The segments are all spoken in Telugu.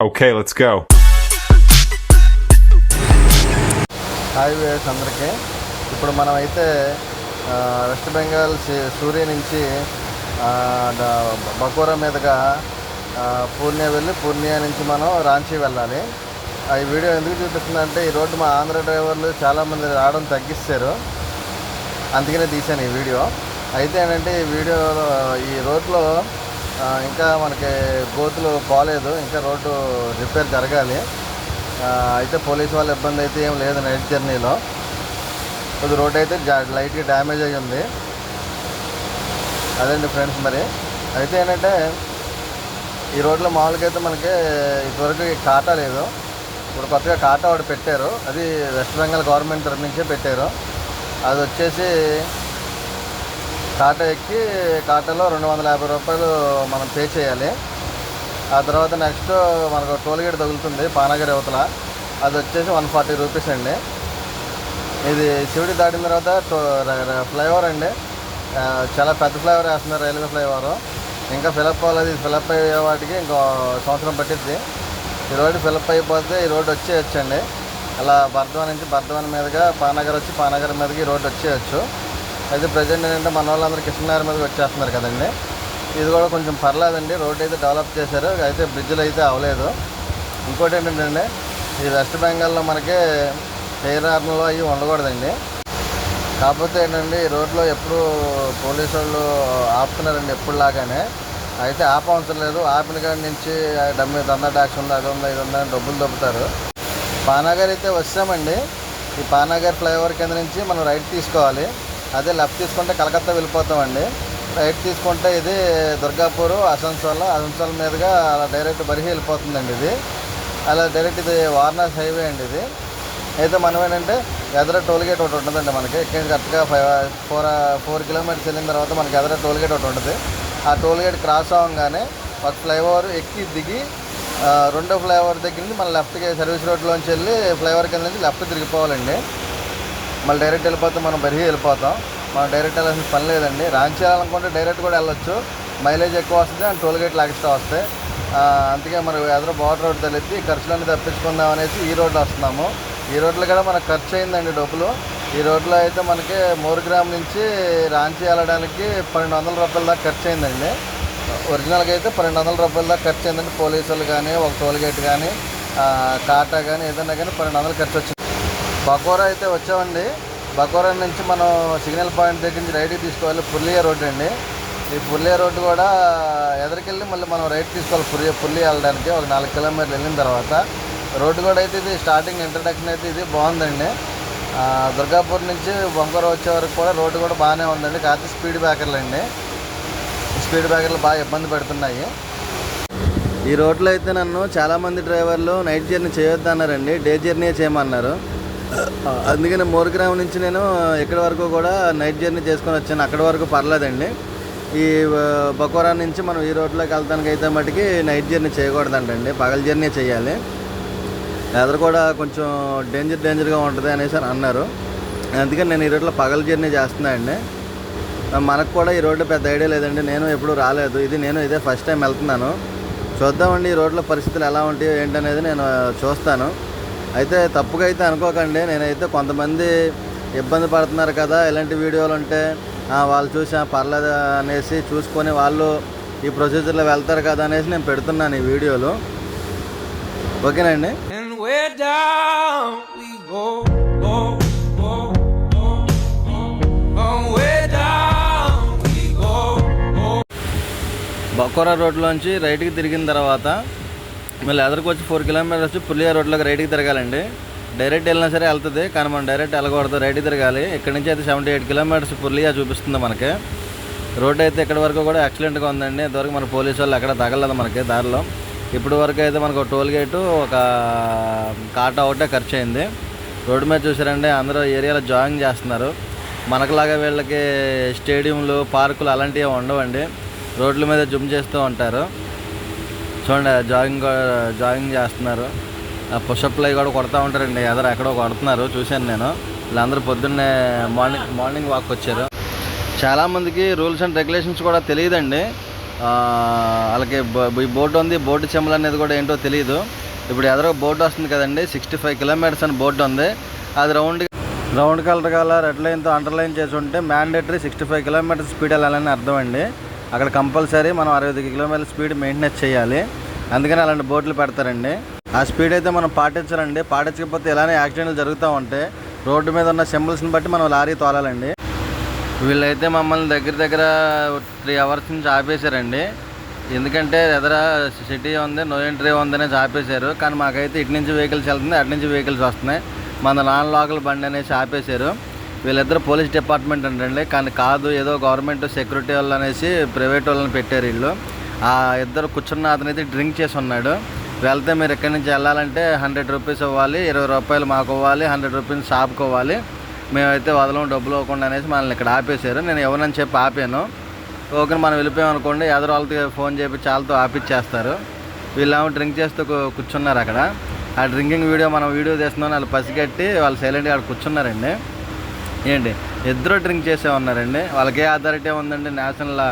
Okay, let's go. Hi viewers అందరికీ. ఇప్పుడు మనమైతే వెస్ట్ బెంగాల్ సూర్య నుంచి బకోరా మీదుగా పూర్ణియా వెళ్ళి పూర్ణియా నుంచి మనం రాంచీ వెళ్ళాలి. ఈ వీడియో ఎందుకు చూపిస్తుందంటే ఈ రోడ్డు మా ఆంధ్ర డ్రైవర్లు చాలామంది రావడం తగ్గిస్తారు, అందుకనే తీశాను ఈ వీడియో. అయితే ఏంటంటే ఈ రోడ్లో ఇంకా మనకి గోతులు పోలేదు, ఇంకా రోడ్డు రిపేర్ జరగాలి. అయితే పోలీసు వాళ్ళ ఇబ్బంది అయితే ఏం లేదు. నైట్ జర్నీలో కొద్ది రోడ్ అయితే లైట్గా డ్యామేజ్ అయ్యి ఉంది. అదండి ఫ్రెండ్స్. మరి అయితే ఏంటంటే ఈ రోడ్లో మామూలుగా అయితే మనకి ఇదివరకు కాటా లేదు, ఇప్పుడు కొత్తగా కాటా ఒకటి పెట్టారు. అది వెస్ట్ బెంగాల్ గవర్నమెంట్ తరఫు నుంచే పెట్టారు. అది వచ్చేసి కాటా ఎక్కి కాటాలో 250 రూపాయలు మనం పే చేయాలి. ఆ తర్వాత నెక్స్ట్ మనకు టోల్గేట్ తగులుతుంది పానాగర్ యువతల, అది వచ్చేసి 140 రూపీస్ అండి. ఇది శివుడి దాటిన తర్వాత ఫ్లైఓవర్ అండి, చాలా పెద్ద ఫ్లైఓవర్ వేస్తున్నారు, రైల్వే ఫ్లైఓవర్. ఇంకా ఫిలప్ అవ్వలేదు. ఇది ఫిలప్ అయ్యే వాటికి ఇంకో సంవత్సరం పట్టిద్ది. ఈ రోడ్డు ఫిలప్ అయిపోతే ఈ రోడ్డు వచ్చేయచ్చండి. అలా బర్ధవన్ మీదుగా పానాగర్ వచ్చి పానాగర్ మీదకి ఈ రోడ్డు వచ్చేయచ్చు. అయితే ప్రజెంట్ ఏంటంటే మన వాళ్ళందరూ కృష్ణనగర్ మీదకి వచ్చేస్తున్నారు కదండి. ఇది కూడా కొంచెం పర్లేదండి, రోడ్డు అయితే డెవలప్ చేశారు. అయితే బ్రిడ్జ్లు అయితే అవ్వలేదు. ఇంకోటి ఏంటంటే ఈ వెస్ట్ బెంగాల్లో మనకి ఎయిర్ హార్న్లు అవి ఉండకూడదండి. కాకపోతే ఏంటంటే ఈ రోడ్లో ఎప్పుడు పోలీసు వాళ్ళు ఆపుతున్నారండి ఎప్పుడులాగానే. అయితే ఆపవసరం లేదు, ఆపిన కాడి నుంచి దందా ట్యాక్స్ ఉంది, అది ఉందా ఇది ఉందా అని డబ్బులు దొబ్బుతారు. పానాగర్ అయితే వచ్చామండి. ఈ పానాగర్ ఫ్లైఓవర్ కింద నుంచి మనం రైట్ తీసుకోవాలి. అదే లెఫ్ట్ తీసుకుంటే కలకత్తా వెళ్ళిపోతామండి. రైట్ తీసుకుంటే ఇది దుర్గాపూర్ అసన్సోల్ మీదుగా అలా డైరెక్ట్ బర్హి వెళ్ళిపోతుందండి. ఇది అలా డైరెక్ట్ ఇది వారణాసి హైవే అండి. ఇది అయితే మనం ఏంటంటే ఎదర టోల్గేట్ ఒకటి ఉంటుందండి మనకి. ఇక్కడ కరెక్ట్గా 4 కిలోమీటర్స్ వెళ్ళిన తర్వాత మనకి ఎదర టోల్గేట్ ఒకటి ఉంటుంది. ఆ టోల్గేట్ క్రాస్ అవ్వగానే ఒక ఫ్లైఓవర్ ఎక్కి దిగి రెండో ఫ్లైఓవర్ దగ్గర నుంచి మన లెఫ్ట్కి సర్వీస్ రోడ్లోంచి వెళ్ళి ఫ్లైఓవర్ కింద నుంచి లెఫ్ట్ తిరిగిపోవాలండి. మళ్ళీ డైరెక్ట్ వెళ్ళిపోతాం, మనం బర్హి వెళ్ళిపోతాం. మనం డైరెక్ట్ వెళ్ళాల్సిన పని లేదండి. రాంచీ వెళ్ళాలనుకుంటే డైరెక్ట్ కూడా వెళ్ళొచ్చు, మైలేజ్ ఎక్కువ వస్తుంది అండ్ టోల్గేట్లు ఎక్స్ట్రా వస్తాయి. అందుకే మనం ఎదురు బార్డర్ రోడ్ తెలిసి ఖర్చులన్నీ తప్పించుకుందాం అనేసి ఈ రోడ్లో వస్తున్నాము. ఈ రోడ్లో కూడా మనకు ఖర్చు అయిందండి డబ్బులు. ఈ రోడ్లో అయితే మనకి మోర్గ్రామ్ నుంచి రాంచీ వెళ్ళడానికి 1200 రూపాయల దాకా ఖర్చు అయిందండి. ఒరిజినల్గా అయితే 1200 రూపాయల దాకా ఖర్చు అయిందండి. పోలీసులు కానీ ఒక టోల్గేట్ కానీ కాటా కానీ ఏదైనా కానీ 1200 ఖర్చు వచ్చింది. బకోరా అయితే వచ్చామండి. బకోరా నుంచి మనం సిగ్నల్ పాయింట్ దగ్గర నుంచి రైట్కి తీసుకోవాలి. పుర్లియా రోడ్డు అండి. ఈ పుర్లియా రోడ్డు కూడా ఎదరికెళ్ళి మళ్ళీ మనం రైట్ తీసుకోవాలి పుర్లియా వెళ్ళడానికి. ఒక 4 కిలోమీటర్లు వెళ్ళిన తర్వాత రోడ్డు కూడా అయితే ఇది స్టార్టింగ్ ఇంట్రడక్షన్ అయితే ఇది బాగుందండి. దుర్గాపూర్ నుంచి బొంకూర వచ్చే వరకు కూడా రోడ్డు కూడా బాగానే ఉందండి. కాకపోతే స్పీడ్ బ్రేకర్లు బాగా ఇబ్బంది పెడుతున్నాయి. ఈ రోడ్లో అయితే నన్ను చాలామంది డ్రైవర్లు నైట్ జర్నీ చేయొద్దు అన్నారండి, డే జర్నీ చేయమన్నారు. అందుకని మోర్గ్రామ్ నుంచి నేను ఎక్కడి వరకు కూడా నైట్ జర్నీ చేసుకొని వచ్చాను. అక్కడి వరకు పర్లేదండి. ఈ బకోరా నుంచి మనం ఈ రోడ్లోకి వెళ్తానికి అయితే మటుకి నైట్ జర్నీ చేయకూడదంటండి, పగల జర్నీ చేయాలి. ఎదురు కూడా కొంచెం డేంజర్గా ఉంటుంది అనేసి అన్నారు. అందుకని నేను ఈ రోడ్లో పగల జర్నీ చేస్తున్నానండి. మనకు కూడా ఈ రోడ్డు పెద్ద ఐడియా లేదండి, నేను ఎప్పుడు రాలేదు. నేను ఇదే ఫస్ట్ టైం వెళ్తున్నాను. చూద్దామండి ఈ రోడ్లో పరిస్థితులు ఎలా ఉంటాయో ఏంటనేది నేను చూస్తాను. అయితే తప్పుగా అయితే అనుకోకండి, నేనైతే కొంతమంది ఇబ్బంది పడుతున్నారు కదా ఇలాంటి వీడియోలు ఉంటే వాళ్ళు చూసి పర్లేదు అనేసి చూసుకొని వాళ్ళు ఈ ప్రొసీజర్లో వెళ్తారు కదా అనేసి నేను పెడుతున్నాను ఈ వీడియోలు. ఓకేనండి. బకోరా రోడ్లోంచి రైట్కి తిరిగిన తర్వాత మళ్ళీ ఎదరికి వచ్చి 4 కిలోమీటర్స్ వచ్చి పుర్లియా రోడ్లోకి రైట్కి తిరగాలండి. డైరెక్ట్ వెళ్ళినా సరే వెళ్తుంది, కానీ మనం డైరెక్ట్ వెళ్ళకూడదు, రైట్కి తిరగాలి. ఇక్కడ నుంచి అయితే 78 కిలోమీటర్స్ పుర్లియా చూపిస్తుంది మనకి. రోడ్డు అయితే ఇక్కడ వరకు కూడా ఎక్సలెంట్గా ఉందండి. ఇంతవరకు మన పోలీసు వాళ్ళు ఎక్కడ తగలదు మనకి దారిలో. ఇప్పుడు వరకు అయితే మనకు ఒక టోల్ గేటు ఒక కాటా ఒకటే ఖర్చు అయింది. రోడ్డు మీద చూసారండి అందరూ ఏరియాలో జాగింగ్ చేస్తున్నారు. మనకులాగా వీళ్ళకి స్టేడియంలు పార్కులు అలాంటివి ఉండవండి, రోడ్ల మీద జంప్ చేస్తూ ఉంటారు. చూడండి జాగింగ్ చేస్తున్నారు. పుషప్లు కూడా కొడతా ఉంటారండి, ఎక్కడో కొడుతున్నారు చూశాను నేను. వీళ్ళందరూ పొద్దున్నే మార్నింగ్ వాక్ వచ్చారు. చాలామందికి రూల్స్ అండ్ రెగ్యులేషన్స్ కూడా తెలియదండి. వాళ్ళకి ఈ బోర్డు ఉంది. బోర్డు సింబల్ అనేది కూడా ఏంటో తెలియదు. ఇప్పుడు ఎదురు బోర్డు వస్తుంది కదండి, 65 కిలోమీటర్స్ అని బోర్డు ఉంది. అది రౌండ్ కలర్ రెడ్ లైన్తో అండర్లైన్ చేసి ఉంటే మ్యాండేటరీ 65 కిలోమీటర్స్ స్పీడ్ వెళ్ళాలని అర్థం అండి. అక్కడ కంపల్సరీ మనం 65 కిలోమీటర్ల స్పీడ్ మెయింటెనెన్స్ చేయాలి. అందుకని అలాంటి బోర్డులు పెడతారండి. ఆ స్పీడ్ అయితే మనం పాటించాలండి. పాటించకపోతే ఇలానే యాక్సిడెంట్లు జరుగుతూ ఉంటాయి. రోడ్డు మీద ఉన్న సింబల్స్ని బట్టి మనం లారీ తోలాలండి. వీళ్ళైతే మమ్మల్ని దగ్గర 3 అవర్స్ నుంచి ఆపేశారండి. ఎందుకంటే ఎదర సిటీ ఉంది, నో ఎంట్రీ ఉందనే ఆపేశారు. కానీ మాకైతే ఇటు నుంచి వెహికల్స్ వెళ్తుంది, అటు నుంచి వెహికల్స్ వస్తున్నాయి. మన నాన్ లోకల్ బండి అనేసి ఆపేశారు. వీళ్ళిద్దరు పోలీస్ డిపార్ట్మెంట్ అంటండి, కానీ కాదు, ఏదో గవర్నమెంట్ సెక్యూరిటీ వాళ్ళు అనేసి ప్రైవేట్ వాళ్ళని పెట్టారు వీళ్ళు. ఆ ఇద్దరు కూర్చున్న అతనైతే డ్రింక్ చేసి ఉన్నాడు. వెళ్తే మీరు ఎక్కడి నుంచి వెళ్ళాలంటే 100 రూపీస్ ఇవ్వాలి, 20 రూపాయలు మాకు ఇవ్వాలి, 100 రూపీస్ షాప్కి ఇవ్వాలి, మేమైతే వదలం డబ్బులు ఇవ్వకుండా అనేసి మనల్ని ఇక్కడ ఆపేశారు. నేను ఎవరని చెప్పి ఆపాను. ఓకే మనం వెళ్ళిపోయామనుకోండి, ఎదురు వాళ్ళకి ఫోన్ చేసి చాలాతో ఆపిచ్చేస్తారు. వీళ్ళేమో డ్రింక్ చేస్తూ కూర్చున్నారు అక్కడ. ఆ డ్రింకింగ్ వీడియో మనం వీడియో తీస్తున్నాం. వాళ్ళు పసిగట్టి వాళ్ళు సైలెంట్గా అక్కడ కూర్చున్నారండి. ఏంటి ఇద్దరు డ్రింక్ చేసే ఉన్నారండి. వాళ్ళకి ఏ అథారిటీ ఉందండి? నేషనల్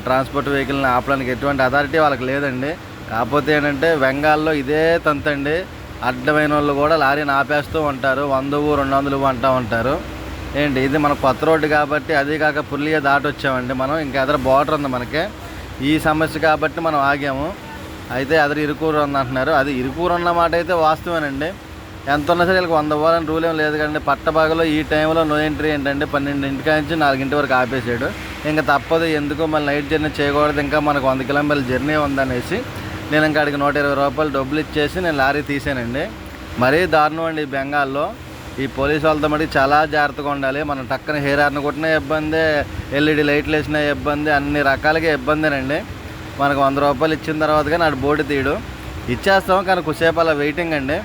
ట్రాన్స్పోర్ట్ వెహికల్ని ఆపడానికి ఎటువంటి అథారిటీ వాళ్ళకి లేదండి. కాకపోతే ఏంటంటే బెంగాల్లో ఇదే తంతండి, అడ్డమైన వాళ్ళు కూడా లారీని ఆపేస్తూ ఉంటారు, 100, 200 అంటూ ఉంటారు. ఏంటి ఇది మన కొత్త రోడ్డు కాబట్టి, అది కాక పుల్లిగా దాటి వచ్చామండి మనం. ఇంకా ఎదర బార్డర్ ఉంది మనకి. ఈ సమస్య కాబట్టి మనం ఆగాము. అయితే అదర్ ఇరుకూరు అంటున్నారు. అది ఇరుకూరు అన్న మాట అయితే వాస్తవేనండి. ఎంత ఉన్నా సరే వీళ్ళకి 100 ఇవ్వాలని రూల్ ఏం లేదు కదండి. పట్టబాగలో ఈ టైంలో నో ఎంట్రీ ఏంటంటే 12 నుంచి 4 వరకు ఆపేసాడు. ఇంకా తప్పదు, ఎందుకు మళ్ళీ నైట్ జర్నీ చేయకూడదు, ఇంకా మనకు 100 కిలోమీటర్ల జర్నీ ఉందనేసి నేను ఇంకా అడిగి 120 రూపాయలు డబ్బులు ఇచ్చేసి నేను లారీ తీసానండి. మరీ దారుణం అండి ఈ బెంగాల్లో. ఈ పోలీసు వాళ్ళతో మటుకు చాలా జాగ్రత్తగా ఉండాలి. మనం టక్కన హెయిర్ హార్న్ కొట్టినా ఇబ్బంది, ఎల్ఈడి లైట్లు వేసినా ఇబ్బంది, అన్ని రకాలుగా ఇబ్బందేనండి. మనకు 100 రూపాయలు ఇచ్చిన తర్వాత కానీ అటు బోర్డు తీయడు. ఇచ్చేస్తాం కానీ కొద్దిసేపు అలా వెయిటింగ్ అండి.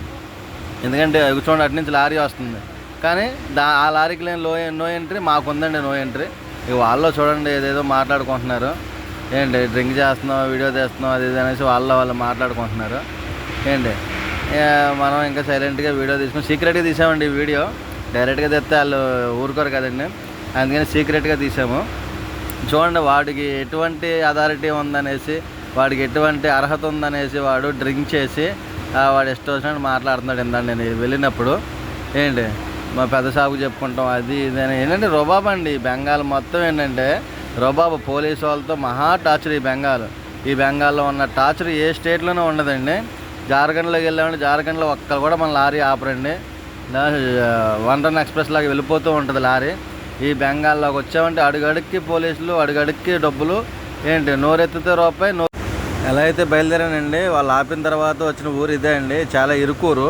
ఎందుకంటే చూడండి అటు నుంచి లారీ వస్తుంది, కానీ ఆ లారీకి లేని నో ఎంట్రీ మాకు ఉందండి, నో ఎంట్రీ. ఇక వాళ్ళు చూడండి ఏదేదో మాట్లాడుకుంటున్నారు. ఏంటి డ్రింక్ చేస్తున్నాం, వీడియో తీస్తున్నాం, అది ఇది అనేసి వాళ్ళు మాట్లాడుకుంటున్నారు. ఏంటి మనం ఇంకా సైలెంట్గా వీడియో తీసుకుని సీక్రెట్గా తీసామండి. ఈ వీడియో డైరెక్ట్గా తెస్తే వాళ్ళు ఊరుకోరు కదండి, అందుకని సీక్రెట్గా తీసాము. చూడండి వాడికి ఎటువంటి అథారిటీ ఉందనేసి, వాడికి ఎటువంటి అర్హత ఉందనేసి వాడు డ్రింక్ చేసి వాడు ఇష్టం వచ్చినట్టు మాట్లాడుతున్నాడు. ఇందాక నేను వెళ్ళినప్పుడు ఏంటి మా పెద్ద సాగు చెప్పుకుంటాం, అది ఇది అని. ఏంటంటే రొబాబ్ అండి ఈ బెంగాల్ మొత్తం. ఏంటంటే రొబాబ్ పోలీసు వాళ్ళతో మహా టార్చర్ ఈ బెంగాల్. ఈ బెంగాల్లో ఉన్న టార్చర్ ఏ స్టేట్లోనే ఉండదండి. జార్ఖండ్లోకి వెళ్ళామంటే జార్ఖండ్లో ఒక్కరు కూడా మన లారీ ఆపరండి. 1 టన్ ఎక్స్ప్రెస్ లాగా వెళ్ళిపోతూ ఉంటుంది లారీ. ఈ బెంగాల్లోకి వచ్చామంటే అడుగడుక్కి పోలీసులు, అడుగడుక్కి డబ్బులు. ఏంటి నోరెత్తితే రూపాయి. ఎలా అయితే బయలుదేరానండి, వాళ్ళు ఆపిన తర్వాత వచ్చిన ఊరు ఇదే అండి, చాలా ఇరుకూరు.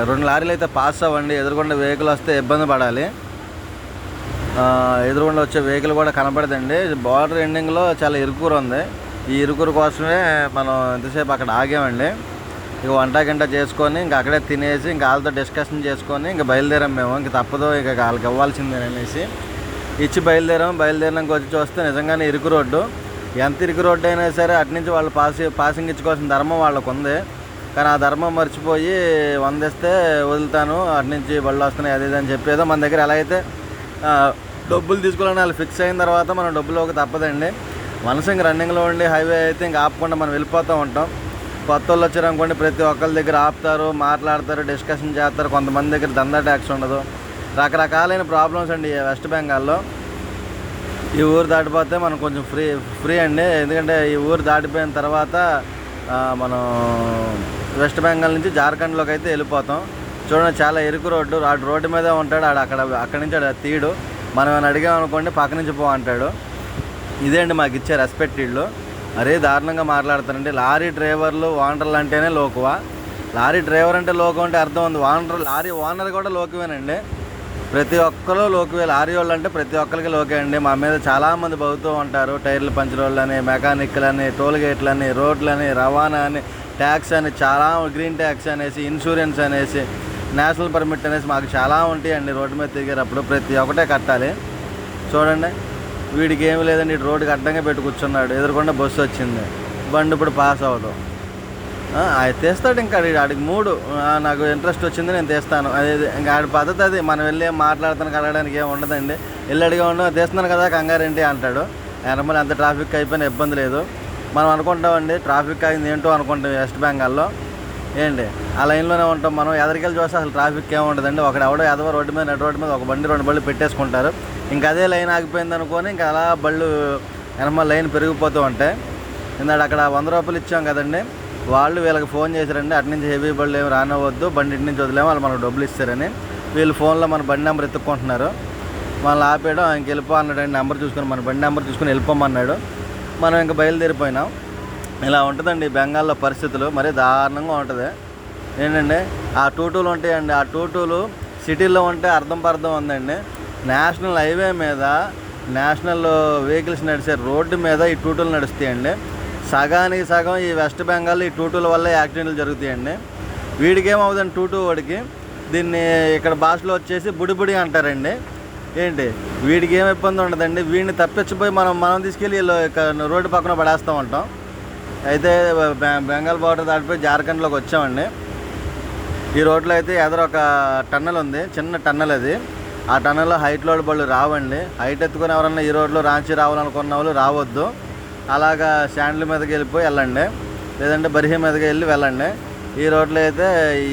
2 లారీలు అయితే పాస్ అవ్వండి. ఎదురుకుండా వెహికల్ వస్తే ఇబ్బంది పడాలి. ఎదురుకుండా వచ్చే వెహికల్ కూడా కనపడదండి. బార్డర్ ఎండింగ్లో చాలా ఇరుకూరు ఉంది. ఈ ఇరుకూరు కోసమే మనం ఎంతసేపు అక్కడ ఆగామండి. ఇక వంట చేసుకొని ఇంకా అక్కడే తినేసి ఇంకా వాళ్ళతో డిస్కషన్ చేసుకొని ఇంకా బయలుదేరాం మేము. ఇంక తప్పదు, ఇక వాళ్ళకి ఇవ్వాల్సిందే అనేసి ఇచ్చి బయలుదేరినాక వచ్చి చూస్తే నిజంగానే ఇరుకు రోడ్డు. ఎంత ఇరుకు రోడ్డు అయినా సరే అటు నుంచి వాళ్ళు పాసింగ్ ఇచ్చుకోవాల్సిన ధర్మం వాళ్ళకు ఉంది. కానీ ఆ ధర్మం మర్చిపోయి 100 ఇస్తే వదులుతాను, అటు నుంచి బళ్ళు వస్తున్నాయి, అది ఇది అని చెప్పేదో మన దగ్గర ఎలా అయితే డబ్బులు తీసుకోవాలని వాళ్ళు ఫిక్స్ అయిన తర్వాత మనం డబ్బులోకి తప్పదండి. మనసు ఇంక రన్నింగ్లో ఉండి హైవే అయితే ఇంక ఆపకుండా మనం వెళ్ళిపోతూ ఉంటాం. కొత్త వాళ్ళు వచ్చారనుకోండి, ప్రతి ఒక్కరి దగ్గర ఆపుతారు, మాట్లాడతారు, డిస్కషన్ చేస్తారు. కొంతమంది దగ్గర దందా ట్యాక్స్ ఉండదు. రకరకాలైన ప్రాబ్లమ్స్ అండి వెస్ట్ బెంగాల్లో. ఈ ఊరు దాటిపోతే మనం కొంచెం ఫ్రీ అండి. ఎందుకంటే ఈ ఊరు దాటిపోయిన తర్వాత మనం వెస్ట్ బెంగాల్ నుంచి జార్ఖండ్లోకి అయితే వెళ్ళిపోతాం. చూడండి చాలా ఇరుకు రోడ్డు. రోడ్డు మీదే ఉంటాడు అక్కడి నుంచి తీయడు. మనం ఏమైనా అడిగామనుకోండి పక్క నుంచి పో అంటాడు. ఇదే అండి మాకు ఇచ్చే రెస్పెక్ట్. వీళ్ళు మరీ దారుణంగా మాట్లాడతారండి. లారీ డ్రైవర్లు, ఓనర్లు అంటేనే లోకువ. లారీ డ్రైవర్ అంటే లోకం అంటే అర్థం ఉంది. లారీ ఓనర్ కూడా లోకువేనండి. ప్రతి ఒక్కరు లోకువే. లారీ వాళ్ళు అంటే ప్రతి ఒక్కరికి లోకే అండి. మా మీద చాలామంది బతుకుతూ ఉంటారు. టైర్లు పంచర్ వాళ్ళని, మెకానిక్లని, టోల్ గేట్లని, రోడ్లని, రవాణా అని, ట్యాక్స్ అని, చాలా గ్రీన్ ట్యాక్స్ అనేసి, ఇన్సూరెన్స్ అనేసి, నేషనల్ పర్మిట్ అనేసి మాకు చాలా ఉంటాయండి. రోడ్డు మీద తిరిగేటప్పుడు ప్రతి ఒక్కటే కట్టాలి. చూడండి వీడికి ఏమి లేదండి, ఇటు రోడ్డుకి అడ్డంగా పెట్టి కూర్చున్నాడు. ఎదురుకుండా బస్సు వచ్చింది, బండి ఇప్పుడు పాస్ అవ్వదు. అది తీస్తాడు. ఇంకా ఆడికి మూడు, నాకు ఇంట్రెస్ట్ వచ్చింది నేను తీస్తాను, అది ఇంకా ఆడి పద్ధతి అది. మనం వెళ్ళి మాట్లాడుతాను అడగడానికి ఏమి ఉండదండి. వెళ్ళి అడిగా తీస్తున్నాను కదా కంగారేంటి అంటాడు. ఎనమల ఎంత ట్రాఫిక్ అయిపోయినా ఇబ్బంది లేదు. మనం అనుకుంటామండి ట్రాఫిక్ అయింది ఏంటో అనుకుంటాం వెస్ట్ బెంగాల్లో. ఏంటి ఆ లైన్లోనే ఉంటాం మనం. ఎదరికెళ్ళి చూస్తే అసలు ట్రాఫిక్ ఏముంటుందండి. ఎవడో ఎదవ రోడ్డు మీద నెట్ రోడ్డు మీద ఒక బండి 2 బళ్ళు పెట్టేసుకుంటారు. ఇంకా అదే లైన్ ఆగిపోయింది అనుకొని ఇంకా అలా బళ్ళు వెనమ లైన్ పెరిగిపోతూ ఉంటాయి. ఇందాక అక్కడ 100 రూపాయలు ఇచ్చాం కదండి, వాళ్ళు వీళ్ళకి ఫోన్ చేశారండి, అటు నుంచి హెవీ బళ్ళు ఏమి రానివ్వద్దు, బండి ఇటు నుంచి వదిలేమో వాళ్ళు మనకు డబ్బులు ఇస్తారని. వీళ్ళు ఫోన్లో మన బండి నెంబర్ ఎత్తుక్కుంటున్నారు. వాళ్ళు ఆపేయడం ఇంక వెళ్ళిపో అన్నాడండి. నెంబర్ చూసుకొని మన బండి నెంబర్ చూసుకొని వెళ్ళిపోమన్నాడు. మనం ఇంకా బయలుదేరిపోయినాం. ఇలా ఉంటుందండి బెంగాల్లో పరిస్థితులు, మరీ దారుణంగా ఉంటుంది. ఏంటండి ఆ టూటూలు ఉంటాయండి, ఆ టూటూలు సిటీల్లో ఉంటే అర్థం ఉందండి. నేషనల్ హైవే మీద నేషనల్ వెహికల్స్ నడిచే రోడ్డు మీద ఈ టూటూలు నడుస్తాయండి. సగానికి సగం ఈ వెస్ట్ బెంగాల్ ఈ టూటూల వల్ల యాక్సిడెంట్లు జరుగుతాయండి. వీడికి ఏమవుతుందండి టూటూ వాడికి, దీన్ని ఇక్కడ భాషలో వచ్చేసి బుడిబుడి అంటారండి. ఏంటి వీడికి ఏమి ఇబ్బంది ఉండదండి. వీడిని తప్పించిపోయి మనం తీసుకెళ్ళి రోడ్డు పక్కన పడేస్తూ ఉంటాం. అయితే బెంగాల్ బార్డర్ దాటిపోయి జార్ఖండ్లోకి వచ్చామండి. ఈ రోడ్లో అయితే ఎదురు ఒక టన్నల్ ఉంది, చిన్న టన్నల్ అది. ఆ టన్నల్లో హైట్ లోడ్ బళ్ళు రావండి. హైట్ ఎత్తుకొని ఎవరన్నా ఈ రోడ్లో రాంచి రావాలనుకున్న వాళ్ళు రావద్దు. అలాగా శాండ్ల మీదకి వెళ్ళిపోయి వెళ్ళండి, లేదంటే బర్హి మీదకి వెళ్ళండి. ఈ రోడ్లో అయితే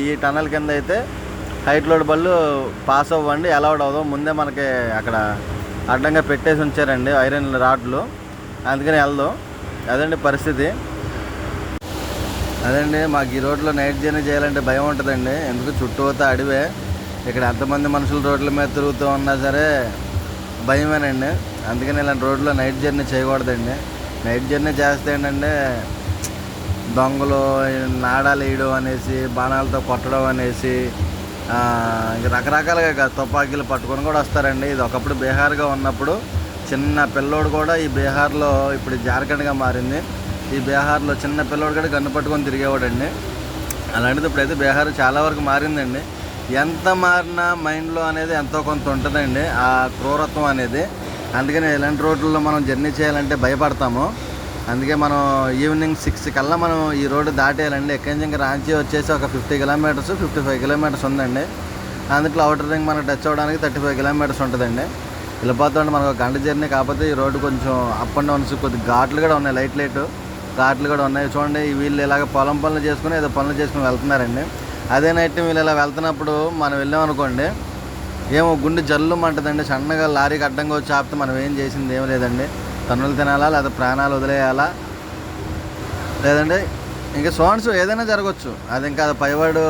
ఈ టన్నల్ కింద అయితే హైట్ లోడ్ బళ్ళు పాస్ అవ్వండి, అలౌడ్ అవ్వదు. ముందే మనకి అక్కడ అడ్డంగా పెట్టేసి ఉంచారండి ఐరన్ రాడ్లు, అందుకని వెళ్దాం. అదండి పరిస్థితి. అదండి మాకు ఈ రోడ్లో నైట్ జర్నీ చేయాలంటే భయం ఉంటుందండి. ఎందుకు చుట్టూతా అడివే, ఇక్కడ ఎంతమంది మనుషులు రోడ్ల మీద తిరుగుతూ ఉన్నా సరే భయమేనండి. అందుకని ఇలాంటి రోడ్లో నైట్ జర్నీ చేయకూడదండి. నైట్ జర్నీ చేస్తే ఏంటంటే దొంగలు నాడాలు వేయడం అనేసి, బాణాలతో కొట్టడం అనేసి, రకరకాలుగా తుపాకీలు పట్టుకొని కూడా వస్తారండి. ఇది ఒకప్పుడు బీహార్గా ఉన్నప్పుడు చిన్న పిల్లోడు కూడా ఈ బీహార్లో, ఇప్పుడు జార్ఖండ్గా మారింది, ఈ బీహార్లో చిన్న పిల్లోడు కూడా గన్ను పట్టుకొని తిరిగేవాడండి. అలాంటిది ఇప్పుడైతే బీహార్ చాలా వరకు మారిందండి. ఎంత మారినా మైండ్లో అనేది ఎంతో కొంత ఉంటుందండి ఆ క్రూరత్వం అనేది. అందుకని ఇలాంటి రోడ్లలో మనం జర్నీ చేయాలంటే భయపడతాము. అందుకే మనం ఈవినింగ్ 6 కల్లా మనం ఈ రోడ్డు దాటేయాలండి. ఎక్కడి నుంచి ఇంకా రాంచీ వచ్చేసి ఒక 50 కిలోమీటర్స్ 55 కిలోమీటర్స్ ఉందండి. అందులో అవుటర్ రింగ్ మనం టచ్ అవ్వడానికి 35 కిలోమీటర్స్ ఉంటుందండి. వెళ్ళిపోతుంటే మనకు 1 గంట జర్నీ. కాకపోతే ఈ రోడ్డు కొంచెం అప్ అండ్ డౌన్స్, కొద్ది ఘాట్లు కూడా ఉన్నాయి, లైట్ ఘాట్లు కూడా ఉన్నాయి. చూడండి వీళ్ళు ఇలాగ పొలం పనులు చేసుకుని ఏదో పనులు చేసుకుని వెళ్తున్నారండి. అదే నైట్ వీళ్ళు ఇలా వెళ్తున్నప్పుడు మనం వెళ్ళామనుకోండి, ఏమో గుండె జల్లుమంటుందండి. సన్నగా లారీకి అడ్డంగా వచ్చి ఆపితే మనం ఏం చేసింది ఏం లేదండి. తన్నులు తినాలా, లేదా ప్రాణాలు వదిలేయాలా, లేదంటే ఇంకా సోన్స్ ఏదైనా జరగవచ్చు. అది ఇంకా అది పైవాడు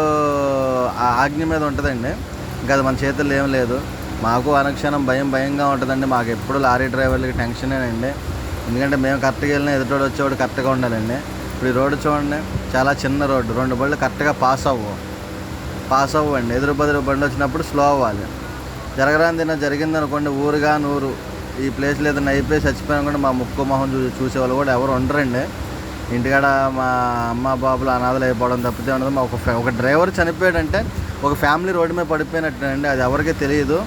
ఆజ్ఞ మీద ఉంటుందండి. ఇంకా అది మన చేతుల్లో ఏం లేదు. మాకు అనుక్షణం భయంగా ఉంటుందండి. మాకు ఎప్పుడు లారీ డ్రైవర్లకి టెన్షనేనండి. ఎందుకంటే మేము కరెక్ట్గా వెళ్ళినా ఎదుటోడు వచ్చేవాడు కరెక్ట్గా ఉండాలండి. ఇప్పుడు ఈ రోడ్డు చూడండి, చాలా చిన్న రోడ్డు, 2 బళ్ళు కరెక్ట్గా పాస్ అవ్వండి. ఎదురు బండి వచ్చినప్పుడు స్లో అవ్వాలి. జరగరాంది జరిగిందనుకోండి, ఊరుగా నూరు ఈ ప్లేస్లో ఏదైనా అయిపోయి చచ్చిపోయినా కూడా మా ముక్కు మొహం చూసేవాళ్ళు కూడా ఎవరు ఉండరండి. ఇంటికాడ మా అమ్మ బాబులు అనాథలు అయిపోవడం తప్పితే ఉండదు. మా ఒక డ్రైవర్ చనిపోయాడంటే ఒక ఫ్యామిలీ రోడ్డు మీద పడిపోయినట్టండి. అది ఎవరికీ తెలియదు.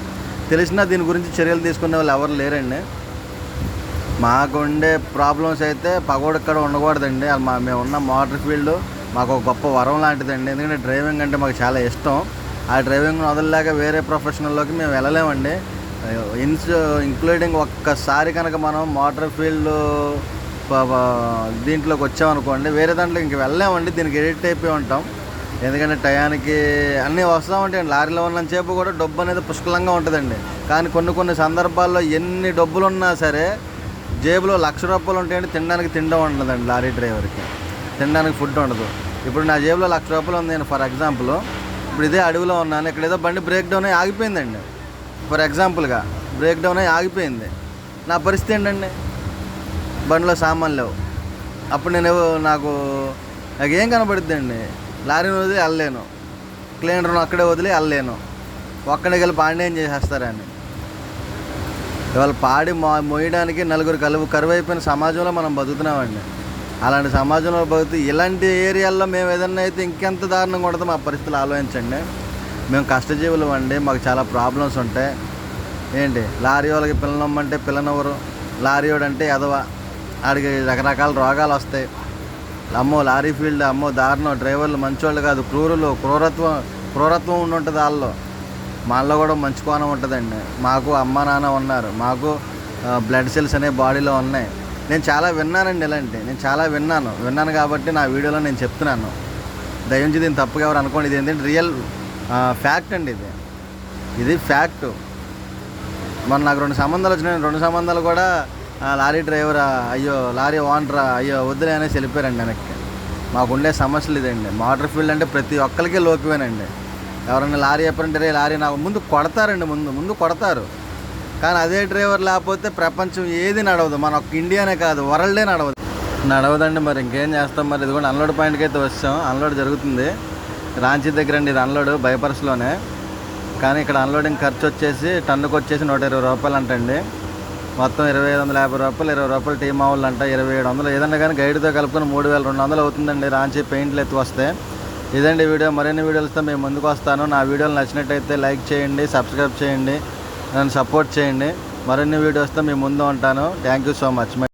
తెలిసినా దీని గురించి చర్యలు తీసుకునే వాళ్ళు ఎవరు లేరండి. మాకు ఉండే ప్రాబ్లమ్స్ అయితే పగోడక్కడ ఉండకూడదండి. మేము ఉన్న మోటార్ ఫీల్డ్ మాకు ఒక గొప్ప వరం లాంటిదండి. ఎందుకంటే డ్రైవింగ్ అంటే మాకు చాలా ఇష్టం. ఆ డ్రైవింగ్ వదలలేక వేరే ప్రొఫెషనల్లోకి మేము వెళ్ళలేమండి. ఇంక్లూడింగ్ ఒక్కసారి కనుక మనం మోటార్ ఫీల్డ్ దీంట్లోకి వచ్చామనుకోండి, వేరే దాంట్లో ఇంక వెళ్ళలేమండి. దీనికి ఎడిట్ అయిపోయి ఉంటాం. ఎందుకంటే టయానికి అన్నీ వస్తూ ఉంటాయండి. లారీలో ఉన్నంతసేపు కూడా డబ్బు అనేది పుష్కలంగా ఉంటుందండి. కానీ కొన్ని సందర్భాల్లో ఎన్ని డబ్బులు ఉన్నా సరే జేబులో 1,00,000 రూపాయలు ఉంటాయండి, తినడానికి తిండం ఉండదండి. లారీ డ్రైవర్కి తినడానికి ఫుడ్ ఉండదు. ఇప్పుడు నా జేబులో 1,00,000 రూపాయలు ఉంది. నేను ఫర్ ఎగ్జాంపుల్ ఇప్పుడు ఇదే అడవిలో ఉన్నాను, ఇక్కడ ఏదో బండి బ్రేక్ డౌన్ అయ్యి ఆగిపోయిందండి. ఫర్ ఎగ్జాంపుల్గా బ్రేక్ డౌన్ అయ్యి ఆగిపోయింది. నా పరిస్థితి ఏంటండి, బండిలో సామాన్లు లేవు. అప్పుడు నాకు ఏం కనబడుద్దండి, లారీని వదిలి వెళ్ళలేను, క్లీనర్ను అక్కడే వదిలి వెళ్ళలేను, ఒక్కడికి వెళ్ళి పాండ్యం చేసేస్తారని. ఇవాళ పాడి మోయడానికి 4 కరువైపోయిన సమాజంలో మనం బతుకుతున్నామండి. అలాంటి సమాజంలో బతుకుతూ ఇలాంటి ఏరియాల్లో మేము ఏదన్నా అయితే ఇంకెంత దారుణంగా ఉంటుందో మా పరిస్థితులు ఆలోచించండి. మేము కష్టజీవులు అండి, మాకు చాలా ప్రాబ్లమ్స్ ఉంటాయి. ఏంటి లారీ వాళ్ళకి పిల్లనమ్మంటే పిల్లనెవరు, లారీ వాడు అంటే ఎదవ, ఆడికి రకరకాల రోగాలు వస్తాయి. అమ్మో లారీ ఫీల్డ్ అమ్మో దారుణం, డ్రైవర్లు మంచోళ్ళు కాదు, క్రూరత్వం ఉండి ఉంటుంది వాళ్ళలో. మాలో కూడా మంచి కోణం ఉంటుందండి. మాకు అమ్మ నాన్న ఉన్నారు, మాకు బ్లడ్ సెల్స్ అనేవి బాడీలో ఉన్నాయి. నేను చాలా విన్నానండి ఇలాంటి, నేను చాలా విన్నాను కాబట్టి నా వీడియోలో నేను చెప్తున్నాను. దయించి దీన్ని తప్పుగా ఎవరు అనుకోండి. ఇది ఏంటంటే రియల్ ఫ్యాక్ట్ అండి, ఇది ఫ్యాక్ట్. మొన్న నాకు 2 సంబంధాలు వచ్చినాయి. 2 సంబంధాలు కూడా లారీ డ్రైవరా, అయ్యో లారీ ఓనరా, అయ్యో వద్దులే అనేసి వెళ్ళిపోయారండి వెనక్కి. మాకుండే సమస్యలు ఇదండి. మోటార్ ఫీల్డ్ అంటే ప్రతి ఒక్కరికి లోకువేనండి. ఎవరైనా లారీ చెప్పారంటే రే లారీ నాకు ముందు కొడతారండి, ముందు కొడతారు. కానీ అదే డ్రైవర్ లేకపోతే ప్రపంచం ఏది నడవదు. మన ఒక్క ఇండియానే కాదు, వరల్డే నడవదండి. మరి ఇంకేం చేస్తాం. మరి ఇది కూడా అన్లోడ్ పాయింట్కి అయితే వచ్చాం. అన్లోడ్ జరుగుతుంది రాంచీ దగ్గర అండి. ఇది అన్లోడ్ బైపర్స్లోనే. కానీ ఇక్కడ అన్లోడింగ్ ఖర్చు వచ్చేసి టన్నుకు వచ్చేసి 120 రూపాయలు అంటండి. మొత్తం 2550 రూపాయలు, 20 రూపాయలు టీ మావులు అంట, 2700 ఏదన్నా కానీ గైడ్తో కలుపుకొని 3200 అవుతుందండి రాంచీ పెయింట్లు ఎత్తి వస్తే. ఇదండి వీడియో. మరిన్ని వీడియోలతో మేము ముందుకు వస్తాను. నా వీడియోలు నచ్చినట్టయితే లైక్ చేయండి, సబ్స్క్రైబ్ చేయండి, నన్ను సపోర్ట్ చేయండి. మరిన్ని వీడియోస్తో మీ ముందు ఉంటాను. Thank you so much.